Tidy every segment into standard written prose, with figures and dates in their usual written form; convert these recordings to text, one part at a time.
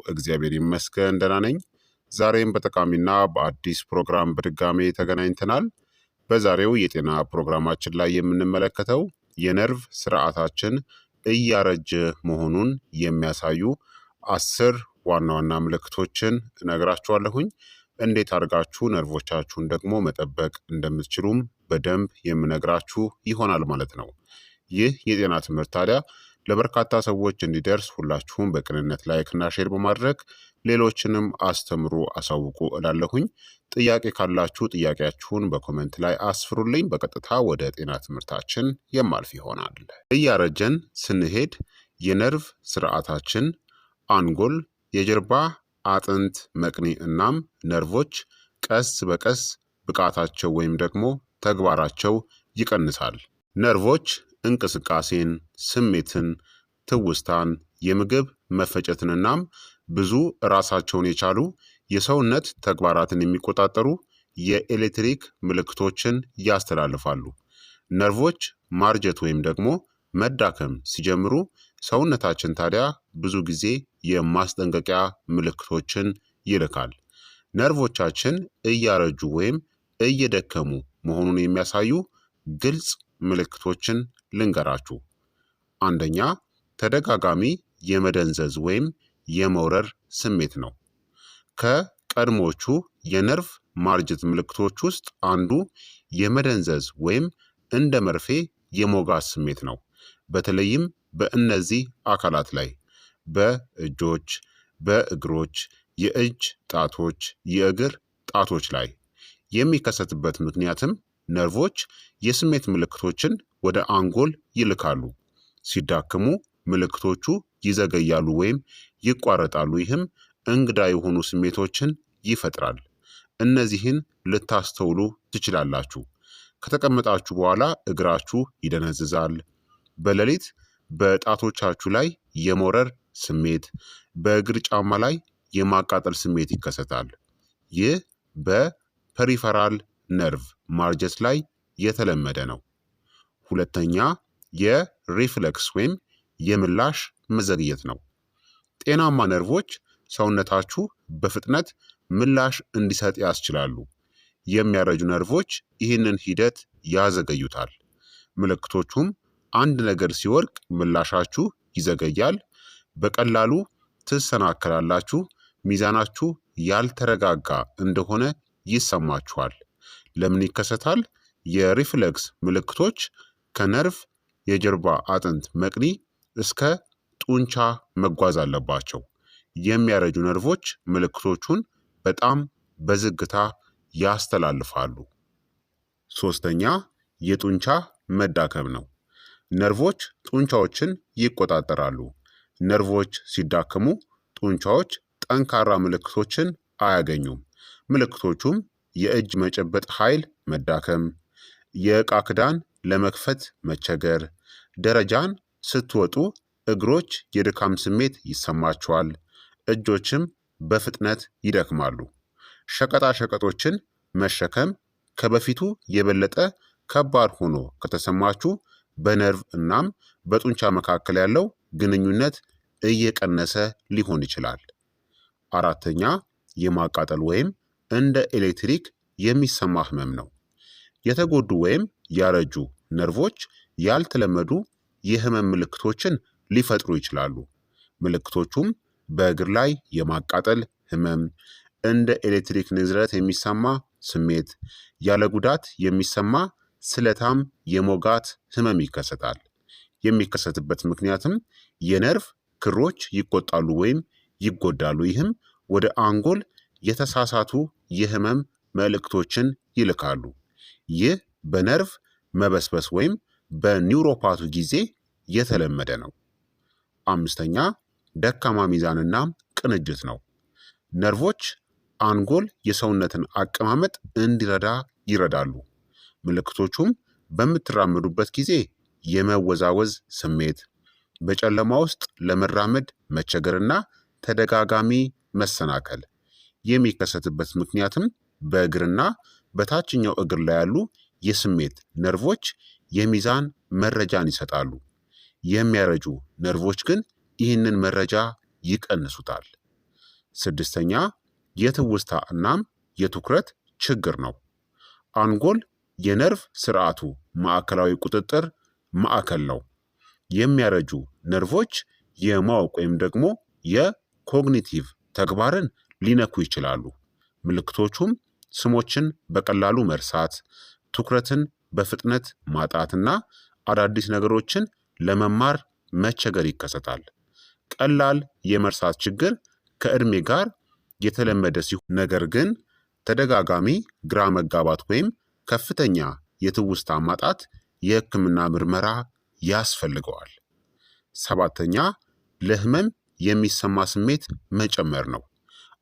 እግዚአብሔር ይመስገን ደህና ነኝ። ዛሬም በጠቃሚና በአዲስ ፕሮግራም በድጋሜ ተገናኝተናል። በዛሬው የጤና ፕሮግራማችን ላይ የምንመለከተው የነርቭ ስርዓታችን እያረጀ መሆኑን የሚያሳዩ 10 ዋና ዋና ምልክቶችን እነግራችኋለሁኝ። እንዴት አድርጋችሁ ነርቮቻችሁን ደግሞ መጠበቅ እንደምትችሉም በደንብ የምነግራችሁ ይሆናል ማለት ነው። ይህ የጤና ትምህርት ታዲያ ለበርካታ ሰዎች እንዲደርስ ሁላችሁም በቅንነት ላይክና ሼር በማድረግ ሌሎችንም አስተምሩ አሳውቁ እላለሁኝ። ጥያቄ ካላችሁ ጥያቄያችሁን በኮመንት ላይ አስፍሩልኝ። በቀጥታ ወደ ጤና ትምህርታችን የማልፍ ይሆናል። እያረጀን ስንሄድ የነርቭ ስርዓታችን አንጎል፣ የጀርባ አጥንት መቅኒ እናም ነርቮች ቀስ በቀስ ብቃታቸው ወይም ደግሞ ተግባራቸው ይቀንሳል። ነርቮች እንቅስቃሴን፣ ስሜትን፣ ትውስታን፣ የምግብ መፈጨትንናም ብዙ ራሳቸውን የቻሉ የሰውነት ተግባራትን የሚቆጣጠሩ የኤሌክትሪክ ምልክቶችን ያስተላልፋሉ። ነርቮች ማርጀት ወይም ደግሞ መዳከም ሲጀምሩ ሰውነታችን ታዲያ ብዙ ጊዜ የማስጠንቀቂያ ምልክቶችን ይልካል። ነርቮቻችን እያረጁ ወይም እየደከሙ መሆኑን የሚያሳዩ ግልጽ ምልክቶችን ልንገራችሁ። አንደኛ፣ ተደጋጋሚ የመደንዘዝ ወይም የመውረር ስሜት ነው። ከቀድሞቹ የነርቭ ማርጀት ምልክቶች ውስጥ አንዱ የመደንዘዝ ወይም እንደ መርፌ የመውጋት ስሜት ነው። በተለይም በእነዚህ አካላት ላይ በእጆች፣ በእግሮች፣ የእጅ ጣቶች፣ የእግር ጣቶች ላይ የሚከሰትበት ምክንያትም ነርቮች የስሜት ምልክቶችን ወደ አንጎል ይልካሉ። ሲዳክሙ ምልክቶቹ ይዘገያሉ ወይም ይቋረጣሉ። ይህም እንግዳ የሆኑ ስሜቶችን ይፈጥራል። እነዚህን ልታስተውሉ ትችላላችሁ። ከተቀመጣችሁ በኋላ እግራችሁ ይደነዝዛል። በሌሊት በጣቶቻችሁ ላይ የመውረር ስሜት፣ በእግር ጫማ ላይ የማቃጠል ስሜት ይከሰታል። ይህ በፐሪፈራል ነርቭ ማርጀት ላይ የተለመደ ነው። ሁለተኛ፣ የሪፍለክስ ወይም የምላሽ መዘግየት ነው። ጤናማ ነርቮች ሰውነታችሁ በፍጥነት ምላሽ እንዲሰጥ ያስችላሉ። የሚያረጁ ነርቮች ይህንን ሂደት ያዘገዩታል። ምልክቶቹም አንድ ነገር ሲወድቅ ምላሻችሁ ይዘገያል፣ በቀላሉ ትሰናከላላችሁ፣ ሚዛናችሁ ያልተረጋጋ እንደሆነ ይሰማችኋል። ለምን ይከሰታል? የሪፍለክስ ምልክቶች ከነርቭ የጀርባ አጥንት መቅኒ እስከ ጡንቻ መጓዝ አለባቸው። የሚያረጁ ነርቮች ምልክቶቹን በጣም በዝግታ ያስተላልፋሉ። ሶስተኛ፣ የጡንቻ መዳከም ነው። ነርቮች ጡንቻዎችን ይቆጣጠራሉ። ነርቮች ሲዳከሙ ጡንቻዎች ጠንካራ ምልክቶችን አያገኙም። ምልክቶቹም የእጅ መጨበጥ ኃይል መዳከም፣ የዕቃ ክዳን ለመክፈት መቸገር፣ ደረጃን ስትወጡ እግሮች የድካም ስሜት ይሰማቸዋል፣ እጆችም በፍጥነት ይደክማሉ። ሸቀጣ ሸቀጦችን መሸከም ከበፊቱ የበለጠ ከባድ ሆኖ ከተሰማችሁ በነርቭ እናም በጡንቻ መካከል ያለው ግንኙነት እየቀነሰ ሊሆን ይችላል። አራተኛ፣ የማቃጠል ወይም እንደ ኤሌክትሪክ የሚሰማ ህመም ነው። የተጎዱ ወይም ያረጁ ነርቮች ያልተለመዱ የህመም ምልክቶችን ሊፈጥሩ ይችላሉ። ምልክቶቹም በእግር ላይ የማቃጠል ህመም፣ እንደ ኤሌክትሪክ ንዝረት የሚሰማ ስሜት፣ ያለ ጉዳት የሚሰማ ስለታም የሞጋት ህመም ይከሰታል። የሚከሰትበት ምክንያትም የነርቭ ክሮች ይቆጣሉ ወይም ይጎዳሉ። ይህም ወደ አንጎል የተሳሳቱ የህመም መልእክቶችን ይልካሉ። ይህ በነርቭ መበስበስ ወይም በኒውሮፓቱ ጊዜ የተለመደ ነው። አምስተኛ፣ ደካማ ሚዛንና ቅንጅት ነው። ነርቮች አንጎል የሰውነትን አቀማመጥ እንዲረዳ ይረዳሉ። ምልክቶቹም በምትራመዱበት ጊዜ የመወዛወዝ ስሜት፣ በጨለማ ውስጥ ለመራመድ መቸገርና ተደጋጋሚ መሰናከል። የሚከሰትበት ምክንያትም በእግርና በታችኛው እግር ላይ ያሉ የስሜት ነርቮች የሚዛን መረጃን ይሰጣሉ። የሚያረጁ ነርቮች ግን ይህንን መረጃ ይቀንሱታል። ስድስተኛ የትውስታ እናም የትኩረት ችግር ነው። አንጎል የነርቭ ስርዓቱ ማዕከላዊ ቁጥጥር ማዕከል ነው። የሚያረጁ ነርቮች የማወቅ ወይም ደግሞ የኮግኒቲቭ ተግባርን ሊነኩ ይችላሉ። ምልክቶቹም ስሞችን በቀላሉ መርሳት፣ ትኩረትን በፍጥነት ማጣትና አዳዲስ ነገሮችን ለመማር መቸገር ይከሰታል። ቀላል የመርሳት ችግር ከዕድሜ ጋር የተለመደ ሲሆን ነገር ግን ተደጋጋሚ ግራ መጋባት ወይም ከፍተኛ የትውስታ ማጣት የሕክምና ምርመራ ያስፈልገዋል። ሰባተኛ ለህመም የሚሰማ ስሜት መጨመር ነው።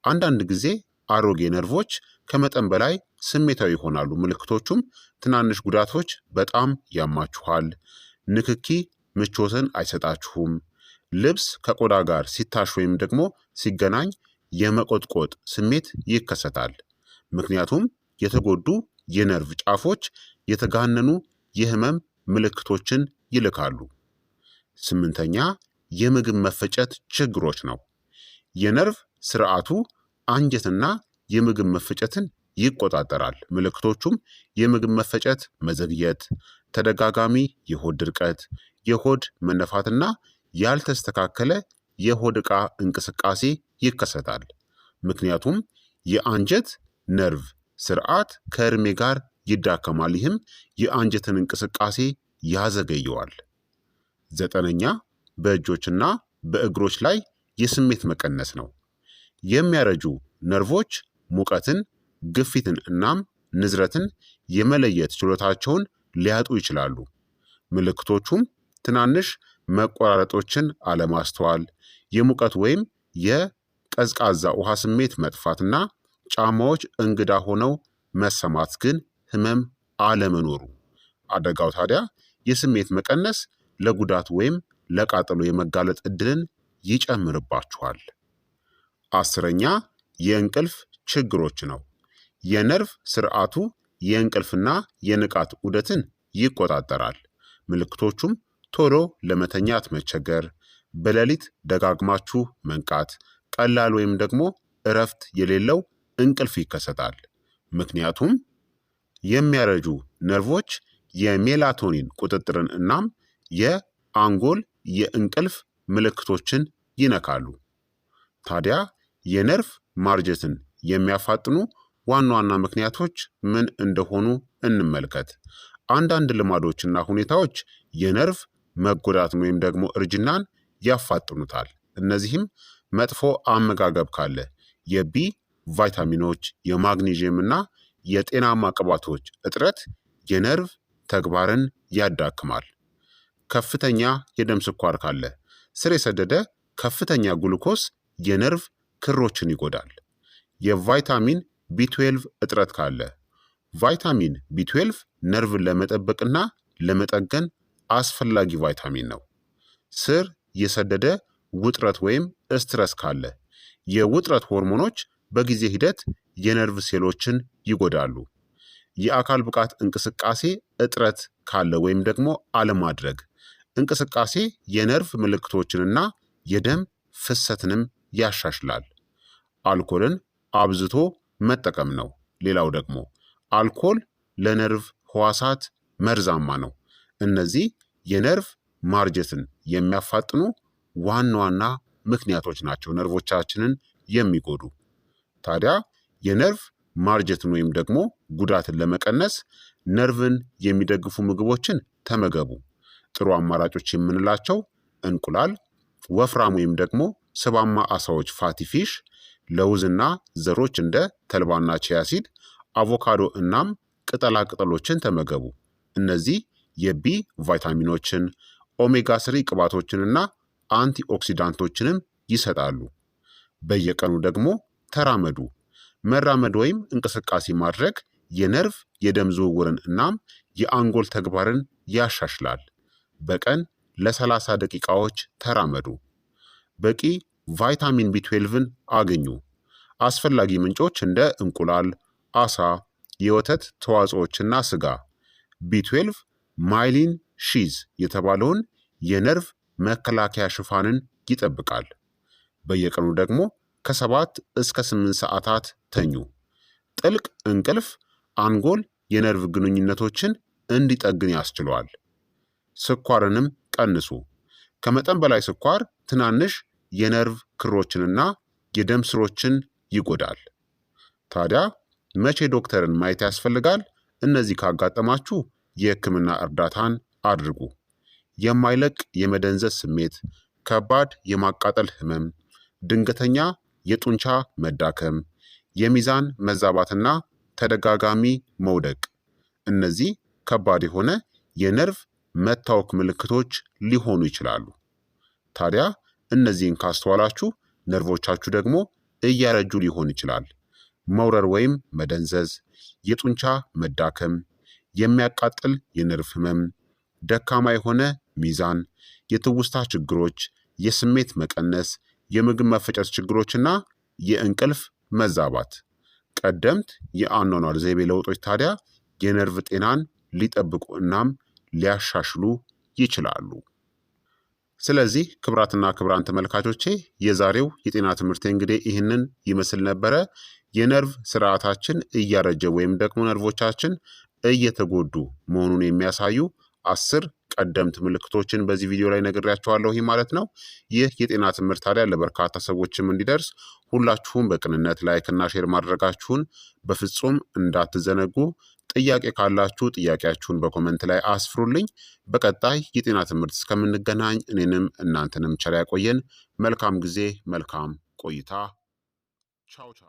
አንዳንድ ጊዜ አሮጌ ነርቮች ከመጠን በላይ ስሜታዊ ይሆናሉ። ምልክቶቹም ትናንሽ ጉዳቶች በጣም ያማችኋል፣ ንክኪ ምቾትን አይሰጣችሁም፣ ልብስ ከቆዳ ጋር ሲታሽ ወይም ደግሞ ሲገናኝ የመቆጥቆጥ ስሜት ይከሰታል። ምክንያቱም የተጎዱ የነርቭ ጫፎች የተጋነኑ የህመም ምልክቶችን ይልካሉ። ስምንተኛ የምግብ መፈጨት ችግሮች ነው። የነርቭ ስርዓቱ አንጀትና የምግብ መፈጨትን ይቆጣጠራል። ምልክቶቹም የምግብ መፈጨት መዘግየት፣ ተደጋጋሚ የሆድ ድርቀት፣ የሆድ መነፋትና ያልተስተካከለ የሆድ ዕቃ እንቅስቃሴ ይከሰታል። ምክንያቱም የአንጀት ነርቭ ስርዓት ከእድሜ ጋር ይዳከማል። ይህም የአንጀትን እንቅስቃሴ ያዘገየዋል። ዘጠነኛ በእጆችና በእግሮች ላይ የስሜት መቀነስ ነው። የሚያረጁ ነርቮች ሙቀትን፣ ግፊትን እናም ንዝረትን የመለየት ችሎታቸውን ሊያጡ ይችላሉ። ምልክቶቹም ትናንሽ መቆራረጦችን አለማስተዋል፣ የሙቀት ወይም የቀዝቃዛ ውሃ ስሜት መጥፋትና ጫማዎች እንግዳ ሆነው መሰማት ግን ህመም አለመኖሩ። አደጋው ታዲያ የስሜት መቀነስ ለጉዳት ወይም ለቃጠሎ የመጋለጥ ዕድልን ይጨምርባችኋል። አስረኛ የእንቅልፍ ችግሮች ነው። የነርቭ ስርዓቱ የእንቅልፍና የንቃት ዑደትን ይቆጣጠራል። ምልክቶቹም ቶሎ ለመተኛት መቸገር፣ በሌሊት ደጋግማችሁ መንቃት፣ ቀላል ወይም ደግሞ እረፍት የሌለው እንቅልፍ ይከሰታል። ምክንያቱም የሚያረጁ ነርቮች የሜላቶኒን ቁጥጥርን እናም የአንጎል የእንቅልፍ ምልክቶችን ይነካሉ። ታዲያ የነርቭ ማርጀትን የሚያፋጥኑ ዋና ዋና ምክንያቶች ምን እንደሆኑ እንመልከት። አንዳንድ ልማዶችና ሁኔታዎች የነርቭ መጎዳትን ወይም ደግሞ እርጅናን ያፋጥኑታል። እነዚህም መጥፎ አመጋገብ ካለ፣ የቢ ቫይታሚኖች፣ የማግኔዥየም እና የጤናማ ቅባቶች እጥረት የነርቭ ተግባርን ያዳክማል። ከፍተኛ የደም ስኳር ካለ፣ ስር የሰደደ ከፍተኛ ግሉኮስ የነርቭ ክሮችን ይጎዳል። የቫይታሚን ቢ12 እጥረት ካለ፣ ቫይታሚን ቢ12 ነርቭን ለመጠበቅና ለመጠገን አስፈላጊ ቫይታሚን ነው። ስር የሰደደ ውጥረት ወይም ስትረስ ካለ፣ የውጥረት ሆርሞኖች በጊዜ ሂደት የነርቭ ሴሎችን ይጎዳሉ። የአካል ብቃት እንቅስቃሴ እጥረት ካለ ወይም ደግሞ አለማድረግ፣ እንቅስቃሴ የነርቭ ምልክቶችንና የደም ፍሰትንም ያሻሽላል። አልኮልን አብዝቶ መጠቀም ነው። ሌላው ደግሞ አልኮል ለነርቭ ህዋሳት መርዛማ ነው። እነዚህ የነርቭ ማርጀትን የሚያፋጥኑ ዋና ዋና ምክንያቶች ናቸው ነርቮቻችንን የሚጎዱ። ታዲያ የነርቭ ማርጀትን ወይም ደግሞ ጉዳትን ለመቀነስ ነርቭን የሚደግፉ ምግቦችን ተመገቡ። ጥሩ አማራጮች የምንላቸው እንቁላል፣ ወፍራም ወይም ደግሞ ስባማ አሳዎች ፋቲ ፊሽ፣ ለውዝና ዘሮች እንደ ተልባና ቺያሲድ፣ አቮካዶ እናም ቅጠላ ቅጠሎችን ተመገቡ። እነዚህ የቢ ቫይታሚኖችን፣ ኦሜጋ ስሪ ቅባቶችንና አንቲ ኦክሲዳንቶችንም ይሰጣሉ። በየቀኑ ደግሞ ተራመዱ። መራመድ ወይም እንቅስቃሴ ማድረግ የነርቭ የደም ዝውውርን እናም የአንጎል ተግባርን ያሻሽላል። በቀን ለ30 ደቂቃዎች ተራመዱ። በቂ ቫይታሚን ቢ12ን አግኙ። አስፈላጊ ምንጮች እንደ እንቁላል፣ አሳ፣ የወተት ተዋጽኦችና ስጋ። ቢ12 ማይሊን ሺዝ የተባለውን የነርቭ መከላከያ ሽፋንን ይጠብቃል። በየቀኑ ደግሞ ከ7 እስከ 8 ሰዓታት ተኙ። ጥልቅ እንቅልፍ አንጎል የነርቭ ግንኙነቶችን እንዲጠግን ያስችለዋል። ስኳርንም ቀንሱ። ከመጠን በላይ ስኳር ትናንሽ የነርቭ ክሮችንና የደም ስሮችን ይጎዳል። ታዲያ መቼ ዶክተርን ማየት ያስፈልጋል? እነዚህ ካጋጠማችሁ የህክምና እርዳታን አድርጉ። የማይለቅ የመደንዘዝ ስሜት፣ ከባድ የማቃጠል ህመም፣ ድንገተኛ የጡንቻ መዳከም፣ የሚዛን መዛባትና ተደጋጋሚ መውደቅ፣ እነዚህ ከባድ የሆነ የነርቭ መታወክ ምልክቶች ሊሆኑ ይችላሉ። ታዲያ እነዚህን ካስተዋላችሁ ነርቮቻችሁ ደግሞ እያረጁ ሊሆን ይችላል። መውረር ወይም መደንዘዝ፣ የጡንቻ መዳከም፣ የሚያቃጥል የነርቭ ህመም፣ ደካማ የሆነ ሚዛን፣ የትውስታ ችግሮች፣ የስሜት መቀነስ፣ የምግብ መፈጨት ችግሮችና የእንቅልፍ መዛባት። ቀደምት የአኗኗር ዘይቤ ለውጦች ታዲያ የነርቭ ጤናን ሊጠብቁ እናም ሊያሻሽሉ ይችላሉ። ስለዚህ ክቡራትና ክቡራን ተመልካቾቼ የዛሬው የጤና ትምህርት እንግዲህ ይህንን ይመስል ነበረ። የነርቭ ስርዓታችን እያረጀ ወይም ደግሞ ነርቮቻችን እየተጎዱ መሆኑን የሚያሳዩ 10 ቀደምት ምልክቶችን በዚህ ቪዲዮ ላይ ነግሬያቸዋለሁ ማለት ነው። ይህ የጤና ትምህርት ታዲያ ለበርካታ ሰዎችም እንዲደርስ ሁላችሁም በቅንነት ላይክና ሼር ማድረጋችሁን በፍጹም እንዳትዘነጉ። ጥያቄ ካላችሁ ጥያቄያችሁን በኮመንት ላይ አስፍሩልኝ። በቀጣይ የጤና ትምህርት እስከምንገናኝ እኔንም እናንተንም ቸር ያቆየን። መልካም ጊዜ፣ መልካም ቆይታ። ቻው ቻው።